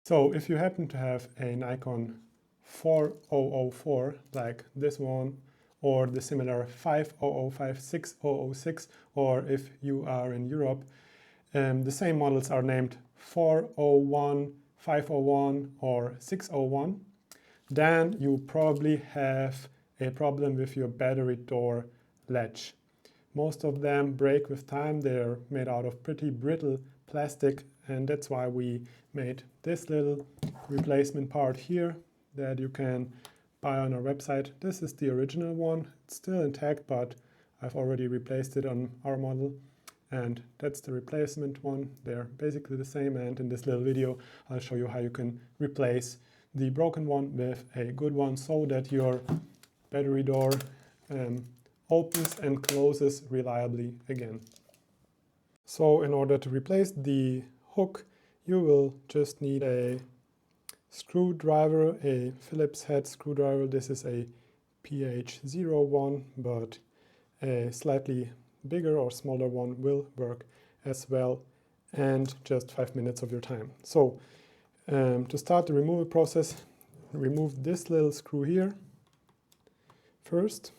So if you happen to have a Nikon 4004 like this one, or the similar 5005, 6006, or if you are in Europe, the same models are named 401, 501 or 601, then you probably have a problem with your battery door latch. Most of them break with time. They're made out of pretty brittle plastic, and that's why we made this little replacement part here that you can buy on our website. This is the original one. It's still intact, but I've already replaced it on our model, and that's the replacement one. They're basically the same, and in this little video I'll show you how you can replace the broken one with a good one so that your battery door opens and closes reliably again. So in order to replace the hook, you will just need a screwdriver, a Phillips head screwdriver. This is a PH01, but a slightly bigger or smaller one will work as well, and just 5 minutes of your time. So to start the removal process, remove this little screw here first.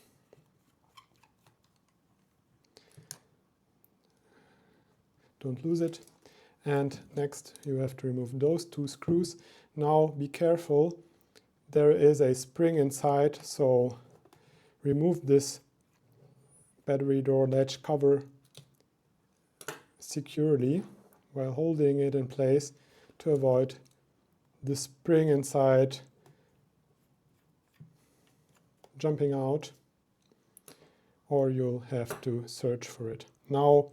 Don't lose it. And next you have to remove those two screws. Now be careful, there is a spring inside, so remove this battery door latch cover securely while holding it in place to avoid the spring inside jumping out, or you'll have to search for it. Now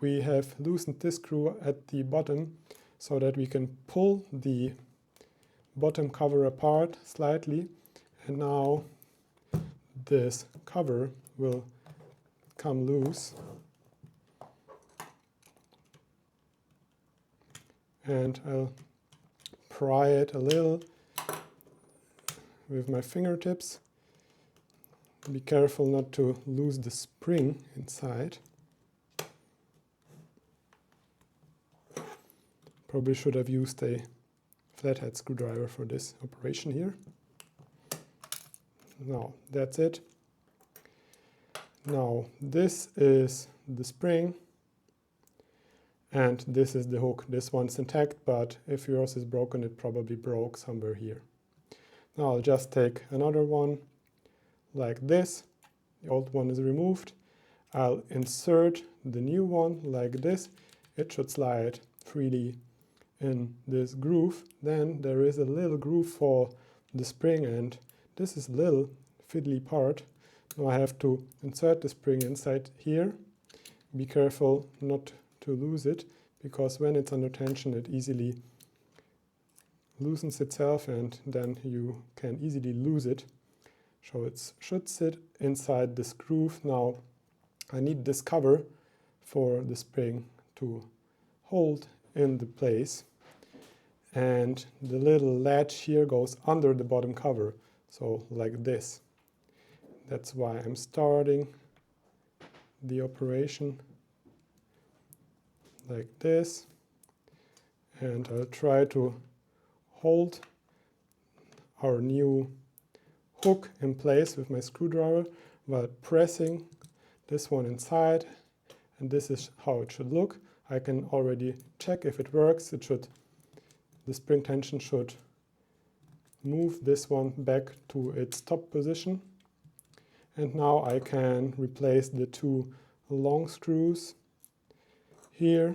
we have loosened this screw at the bottom so that we can pull the bottom cover apart slightly, and now this cover will come loose, and I'll pry it a little with my fingertips. Be careful not to lose the spring inside. Probably should have used a flathead screwdriver for this operation here. Now that's it. Now this is the spring and this is the hook. This one's intact, but if yours is broken, it probably broke somewhere here. Now I'll just take another one like this. The old one is removed. I'll insert the new one like this. It should slide freely in this groove. Then there is a little groove for the spring, and this is a little fiddly part. Now I have to insert the spring inside here. Be careful not to lose it, because when it's under tension it easily loosens itself and then you can easily lose it. So it should sit inside this groove. Now I need this cover for the spring to hold in the place, and the little latch here goes under the bottom cover, so like this. That's why I'm starting the operation like this, and I'll try to hold our new hook in place with my screwdriver while pressing this one inside, and this is how it should look. I can already check if it works. The spring tension should move this one back to its top position. And now I can replace the two long screws here.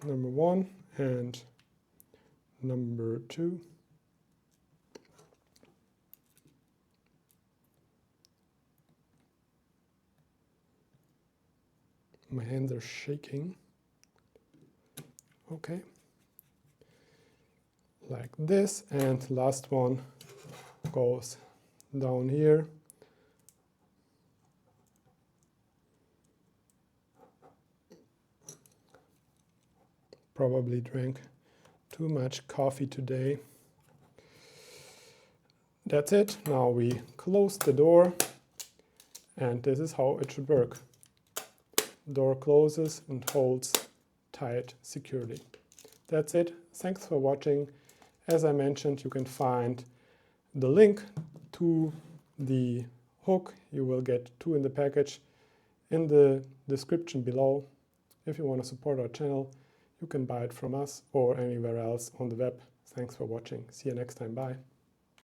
Number 1 and number 2. My hands are shaking. Okay. Like this, and last one goes down here. Probably drank too much coffee today. That's it. Now we close the door, and this is how it should work. door closes and holds tight securely. That's it. Thanks for watching. As I mentioned, you can find the link to the hook. You will get 2 in the package in the description below. If you want to support our channel, you can buy it from us or anywhere else on the web. Thanks for watching. See you next time. Bye.